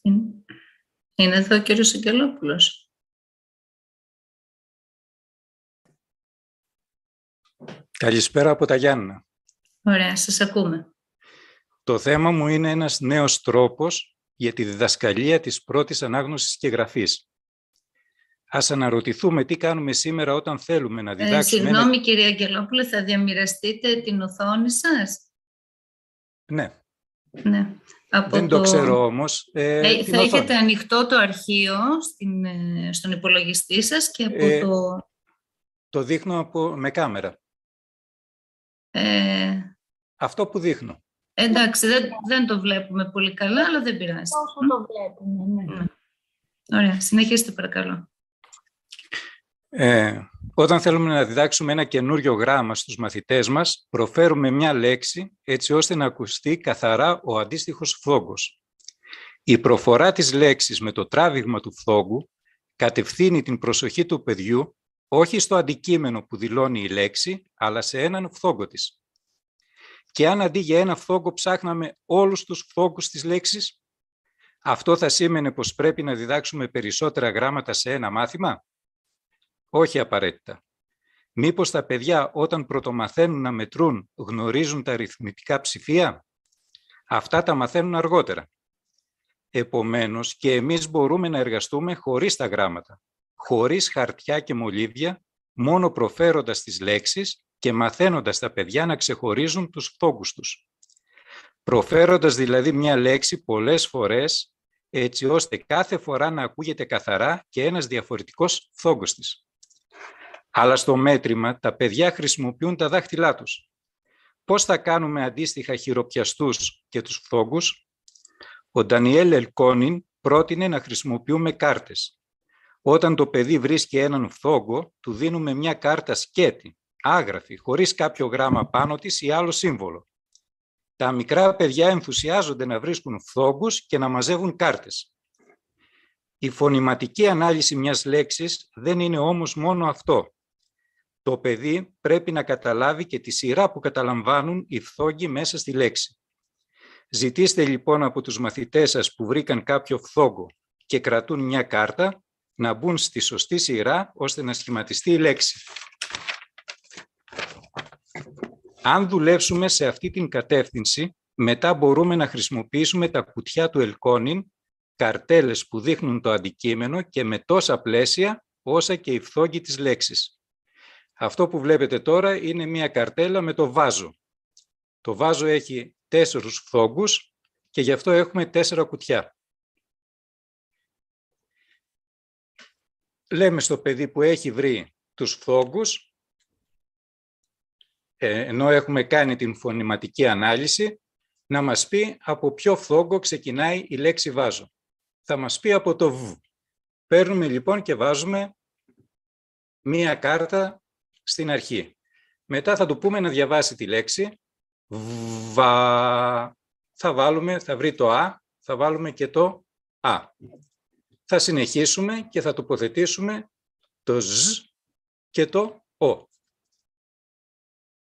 Είναι εδώ ο κύριος Αγγελόπουλος. Καλησπέρα από τα Γιάννενα. Ωραία, σας ακούμε. Το θέμα μου είναι ένας νέος τρόπος για τη διδασκαλία της πρώτης ανάγνωσης και γραφής. Ας αναρωτηθούμε τι κάνουμε σήμερα όταν θέλουμε να διδάξουμε... Συγγνώμη κύριε Αγγελόπουλε, θα διαμοιραστείτε την οθόνη σας? Ναι. Ναι. Δεν το ξέρω όμως. Θα έχετε ανοιχτό το αρχείο στον υπολογιστή σας και από το... Το δείχνω με κάμερα. Αυτό που δείχνω. Εντάξει, δεν το βλέπουμε πολύ καλά, αλλά δεν πειράζει. Όσο το βλέπουμε, ναι. Ωραία, συνεχίστε παρακαλώ. Όταν θέλουμε να διδάξουμε ένα καινούριο γράμμα στους μαθητές μας, προφέρουμε μια λέξη έτσι ώστε να ακουστεί καθαρά ο αντίστοιχος φθόγκος. Η προφορά της λέξης με το τράβηγμα του φθόγκου κατευθύνει την προσοχή του παιδιού όχι στο αντικείμενο που δηλώνει η λέξη, αλλά σε έναν φθόγκο της. Και αν αντί για ένα φθόγκο ψάχναμε όλους τους φθόγκους της λέξης, αυτό θα σήμαινε πως πρέπει να διδάξουμε περισσότερα γράμματα σε ένα μάθημα? Όχι απαραίτητα. Μήπως τα παιδιά όταν πρωτομαθαίνουν να μετρούν γνωρίζουν τα αριθμητικά ψηφία? Αυτά τα μαθαίνουν αργότερα. Επομένως και εμείς μπορούμε να εργαστούμε χωρίς τα γράμματα, χωρίς χαρτιά και μολύβια, μόνο προφέροντας τις λέξεις και μαθαίνοντας τα παιδιά να ξεχωρίζουν τους φθόγκους τους. Προφέροντας δηλαδή μια λέξη πολλές φορές, έτσι ώστε κάθε φορά να ακούγεται καθαρά και ένας διαφορετικός φθόγκος της. Αλλά στο μέτρημα τα παιδιά χρησιμοποιούν τα δάχτυλά τους. Πώς θα κάνουμε αντίστοιχα χειροπιαστούς και τους φθόγκους? Ο Ντανιέλ Ελκόνιν πρότεινε να χρησιμοποιούμε κάρτες. Όταν το παιδί βρίσκει έναν φθόγκο, του δίνουμε μια κάρτα σκέτη, άγραφη, χωρίς κάποιο γράμμα πάνω της ή άλλο σύμβολο. Τα μικρά παιδιά ενθουσιάζονται να βρίσκουν φθόγκους και να μαζεύουν κάρτες. Η φωνηματική ανάλυση μιας λέξης δεν είναι όμως μόνο αυτό. Το παιδί πρέπει να καταλάβει και τη σειρά που καταλαμβάνουν οι φθόγκοι μέσα στη λέξη. Ζητήστε λοιπόν από τους μαθητές σας που βρήκαν κάποιο φθόγκο και κρατούν μια κάρτα να μπουν στη σωστή σειρά ώστε να σχηματιστεί η λέξη. Αν δουλέψουμε σε αυτή την κατεύθυνση, μετά μπορούμε να χρησιμοποιήσουμε τα κουτιά του Ελκόνιν, καρτέλες που δείχνουν το αντικείμενο και με τόσα πλαίσια όσα και οι φθόγκοι της λέξης. Αυτό που βλέπετε τώρα είναι μια καρτέλα με το βάζο. Το βάζο έχει 4 φθόγκους και γι' αυτό έχουμε 4 κουτιά. Λέμε στο παιδί που έχει βρει τους φθόγκους, ενώ έχουμε κάνει την φωνηματική ανάλυση, να μας πει από ποιο φθόγκο ξεκινάει η λέξη βάζο. Θα μας πει από το β. Παίρνουμε λοιπόν και βάζουμε μία κάρτα στην αρχή. Μετά θα του πούμε να διαβάσει τη λέξη βα. Θα βρει το α, θα βάλουμε και το α. Θα συνεχίσουμε και θα τοποθετήσουμε το ζ και το ο.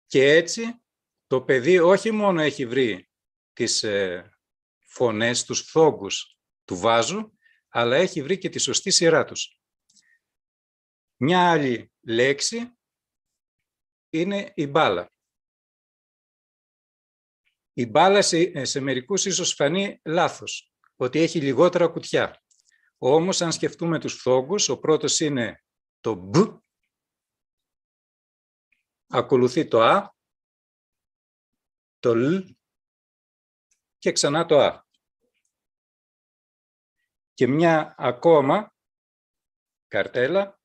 Και έτσι το παιδί όχι μόνο έχει βρει τις φωνές, τους φθόγκους του βάζου, αλλά έχει βρει και τη σωστή σειρά τους. Μια άλλη λέξη είναι η μπάλα. Η μπάλα σε μερικούς ίσως φανεί λάθος, ότι έχει λιγότερα κουτιά. Όμως, αν σκεφτούμε τους φθόγκους, ο πρώτος είναι το μπ, ακολουθεί το α, το λ και ξανά το α. Και μια ακόμα καρτέλα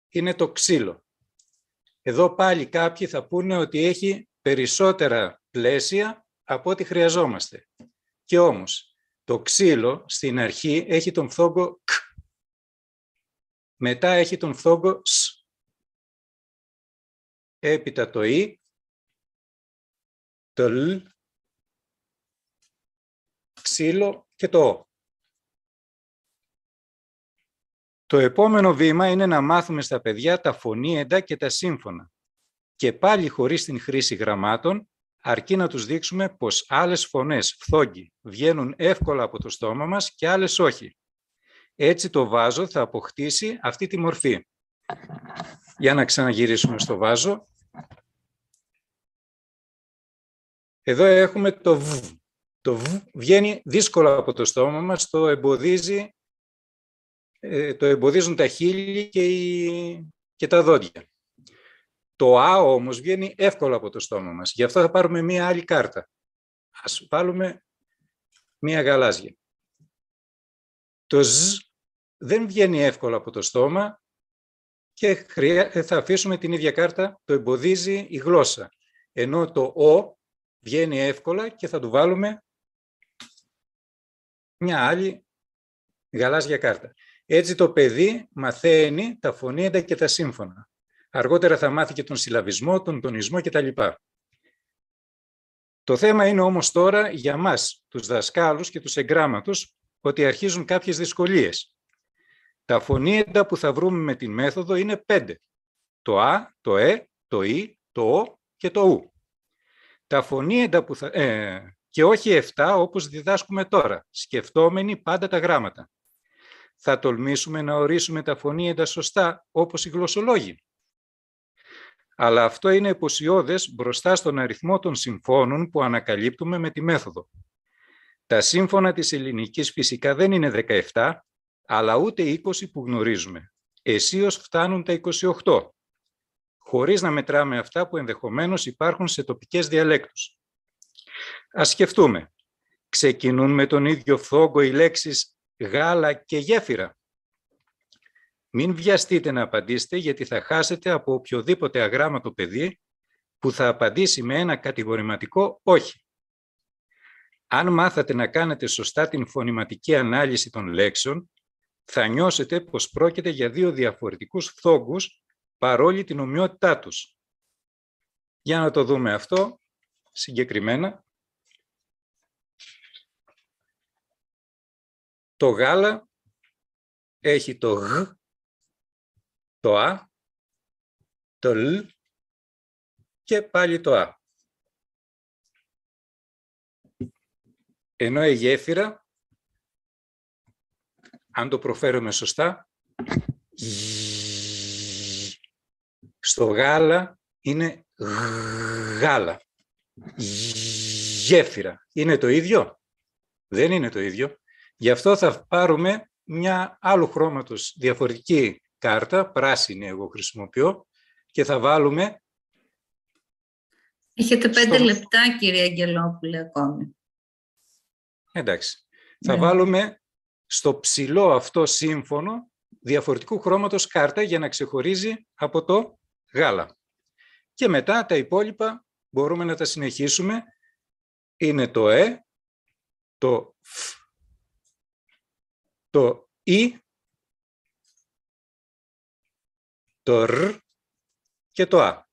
είναι το ξύλο. Εδώ πάλι κάποιοι θα πούνε ότι έχει περισσότερα πλαίσια από ό,τι χρειαζόμαστε. Και όμως, το ξύλο στην αρχή έχει τον φθόγκο κ. Μετά έχει τον φθόγκο σ. Έπειτα το ι, το λ, ξύλο και το ο. Το επόμενο βήμα είναι να μάθουμε στα παιδιά τα φωνήεντα και τα σύμφωνα. Και πάλι χωρίς την χρήση γραμμάτων, αρκεί να τους δείξουμε πως άλλες φωνές, φθόγγοι, βγαίνουν εύκολα από το στόμα μας και άλλες όχι. Έτσι το βάζο θα αποκτήσει αυτή τη μορφή. Για να ξαναγυρίσουμε στο βάζο. Εδώ έχουμε το β. Το β βγαίνει δύσκολα από το στόμα μας, το εμποδίζουν τα χείλη και τα δόντια. Το α όμως βγαίνει εύκολα από το στόμα μας. Γι' αυτό θα πάρουμε μία άλλη κάρτα. Ας βάλουμε μία γαλάζια. Το ζ δεν βγαίνει εύκολα από το στόμα και θα αφήσουμε την ίδια κάρτα, το εμποδίζει η γλώσσα. Ενώ το ο βγαίνει εύκολα και θα του βάλουμε μια άλλη γαλάζια κάρτα. Έτσι το παιδί μαθαίνει τα φωνήεντα και τα σύμφωνα. Αργότερα θα μάθει και τον συλλαβισμό, τον τονισμό κτλ. Το θέμα είναι όμως τώρα για μας, τους δασκάλους και τους εγγράμματους, ότι αρχίζουν κάποιες δυσκολίες. Τα φωνήεντα που θα βρούμε με την μέθοδο είναι 5. Το α, το το ι, το ο και το ου. Τα φωνήεντα που και όχι 7 όπως διδάσκουμε τώρα, σκεφτόμενοι πάντα τα γράμματα. Θα τολμήσουμε να ορίσουμε τα φωνήεντα σωστά όπως οι γλωσσολόγοι. Αλλά αυτό είναι υποσιώδες μπροστά στον αριθμό των συμφώνων που ανακαλύπτουμε με τη μέθοδο. Τα σύμφωνα της ελληνικής φυσικά δεν είναι 17, αλλά ούτε 20 που γνωρίζουμε. Αισίως φτάνουν τα 28, χωρίς να μετράμε αυτά που ενδεχομένως υπάρχουν σε τοπικές διαλέκτους. Ας σκεφτούμε. Ξεκινούν με τον ίδιο φθόγκο οι λέξεις γάλα και γέφυρα. Μην βιαστείτε να απαντήσετε, γιατί θα χάσετε από οποιοδήποτε αγράμματο παιδί που θα απαντήσει με ένα κατηγορηματικό όχι. Αν μάθατε να κάνετε σωστά την φωνηματική ανάλυση των λέξεων, θα νιώσετε πως πρόκειται για δύο διαφορετικούς φθόγκους παρόλη την ομοιότητά τους. Για να το δούμε αυτό συγκεκριμένα. Το γάλα έχει το γ, το α, το λ και πάλι το α. Ενώ η γέφυρα, αν το προφέρουμε σωστά, στο γάλα είναι γάλα. Γέφυρα. Είναι το ίδιο? Δεν είναι το ίδιο. Γι' αυτό θα πάρουμε μια άλλου χρώματος διαφορετική κάρτα, πράσινη εγώ χρησιμοποιώ, και θα βάλουμε... Έχετε 5 λεπτά, κύριε Αγγελόπουλε, ακόμη. Εντάξει. Θα βάλουμε στο ψηλό αυτό σύμφωνο διαφορετικού χρώματος κάρτα για να ξεχωρίζει από το γάλα. Και μετά τα υπόλοιπα μπορούμε να τα συνεχίσουμε. Είναι το το φ, το ι, το ρ και το α.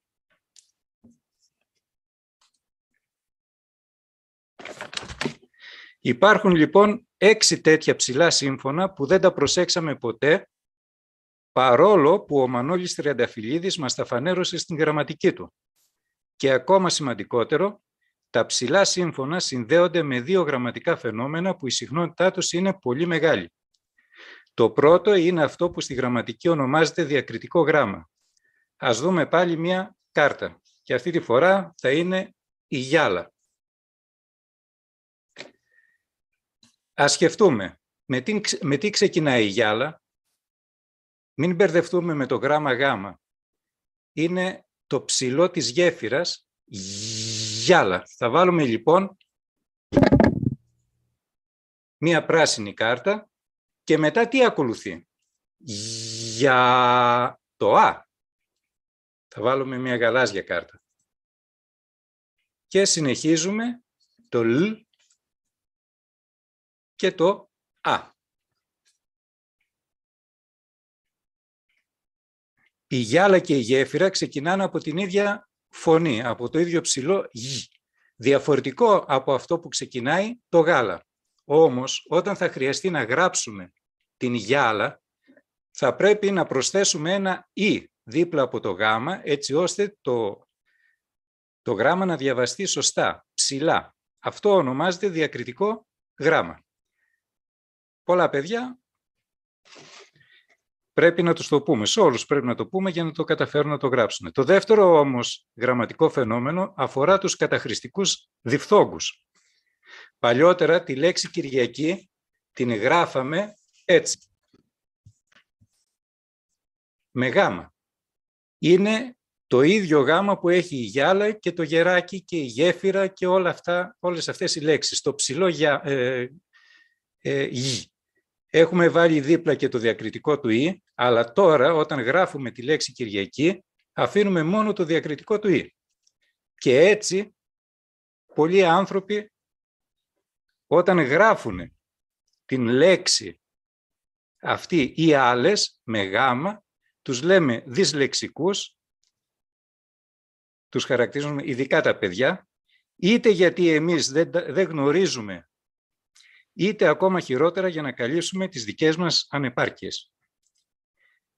Υπάρχουν λοιπόν 6 τέτοια ψηλά σύμφωνα που δεν τα προσέξαμε ποτέ, παρόλο που ο Μανώλης Τριανταφυλλίδης μας τα φανέρωσε στην γραμματική του. Και ακόμα σημαντικότερο, τα ψηλά σύμφωνα συνδέονται με 2 γραμματικά φαινόμενα που η συχνότητά τους είναι πολύ μεγάλη. Το πρώτο είναι αυτό που στη γραμματική ονομάζεται διακριτικό γράμμα. Ας δούμε πάλι μια κάρτα. Και αυτή τη φορά θα είναι η γυάλα. Ας σκεφτούμε, με τι ξεκινάει η γυάλα? Μην μπερδευτούμε με το γράμμα γάμα. Είναι το ψηλό της γέφυρας, γυάλα. Θα βάλουμε λοιπόν μία πράσινη κάρτα και μετά τι ακολουθεί? Για το α. Θα βάλουμε μία γαλάζια κάρτα. Και συνεχίζουμε το λ και το α. Η γυάλα και η γέφυρα ξεκινάνε από την ίδια φωνή, από το ίδιο ψηλό γ. Διαφορετικό από αυτό που ξεκινάει το γάλα. Όμως, όταν θα χρειαστεί να γράψουμε την γυάλα, θα πρέπει να προσθέσουμε ένα ι δίπλα από το γάμα, έτσι ώστε το γράμμα να διαβαστεί σωστά, ψηλά. Αυτό ονομάζεται διακριτικό γράμμα. Πολλά παιδιά πρέπει να τους το πούμε, σε όλους πρέπει να το πούμε για να το καταφέρουν να το γράψουν. Το δεύτερο όμως γραμματικό φαινόμενο αφορά τους καταχρηστικούς διφθόγκους. Παλιότερα τη λέξη Κυριακή την γράφαμε έτσι, με γάμα. Είναι το ίδιο γάμα που έχει η γυάλα και το γεράκι και η γέφυρα και όλες αυτές οι λέξεις. Το ψηλό γη. Έχουμε βάλει δίπλα και το διακριτικό του «η», αλλά τώρα όταν γράφουμε τη λέξη Κυριακή αφήνουμε μόνο το διακριτικό του «η». Και έτσι πολλοί άνθρωποι όταν γράφουν την λέξη αυτή ή άλλες με γάμα τους λέμε δυσλεξικούς, τους χαρακτηρίζουμε ειδικά τα παιδιά, είτε γιατί εμείς δεν γνωρίζουμε, είτε ακόμα χειρότερα για να καλύψουμε τις δικές μας ανεπάρκειες.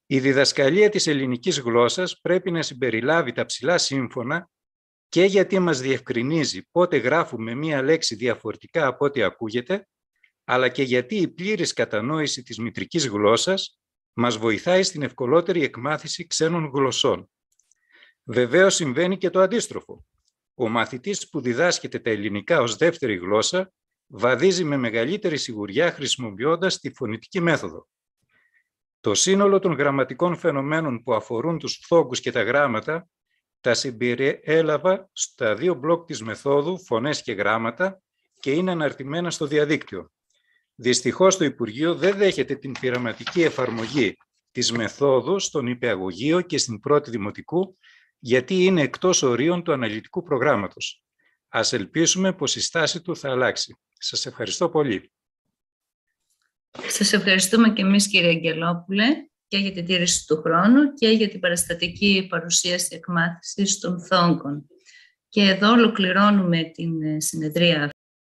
Η διδασκαλία της ελληνικής γλώσσας πρέπει να συμπεριλάβει τα ψηλά σύμφωνα και γιατί μας διευκρινίζει πότε γράφουμε μία λέξη διαφορετικά από ό,τι ακούγεται, αλλά και γιατί η πλήρης κατανόηση της μητρικής γλώσσας μας βοηθάει στην ευκολότερη εκμάθηση ξένων γλωσσών. Βεβαίως συμβαίνει και το αντίστροφο. Ο μαθητής που διδάσκεται τα ελληνικά ως δεύτερη γλώσσα βαδίζει με μεγαλύτερη σιγουριά χρησιμοποιώντας τη φωνητική μέθοδο. Το σύνολο των γραμματικών φαινομένων που αφορούν τους φθόγκους και τα γράμματα τα συμπεριέλαβα στα 2 μπλοκ της μεθόδου «Φωνές και γράμματα» και είναι αναρτημένα στο διαδίκτυο. Δυστυχώς το Υπουργείο δεν δέχεται την πειραματική εφαρμογή της μεθόδου στον νηπιαγωγείο και στην πρώτη δημοτικού, γιατί είναι εκτός ορίων του αναλυτικού προγράμματος. Ας ελπίσουμε πως η στάση του θα αλλάξει. Σας ευχαριστώ πολύ. Σας ευχαριστούμε και εμείς, κύριε Αγγελόπουλε, και για την τήρηση του χρόνου και για την παραστατική παρουσίαση εκμάθησης των φθόγκων. Και εδώ ολοκληρώνουμε την συνεδρία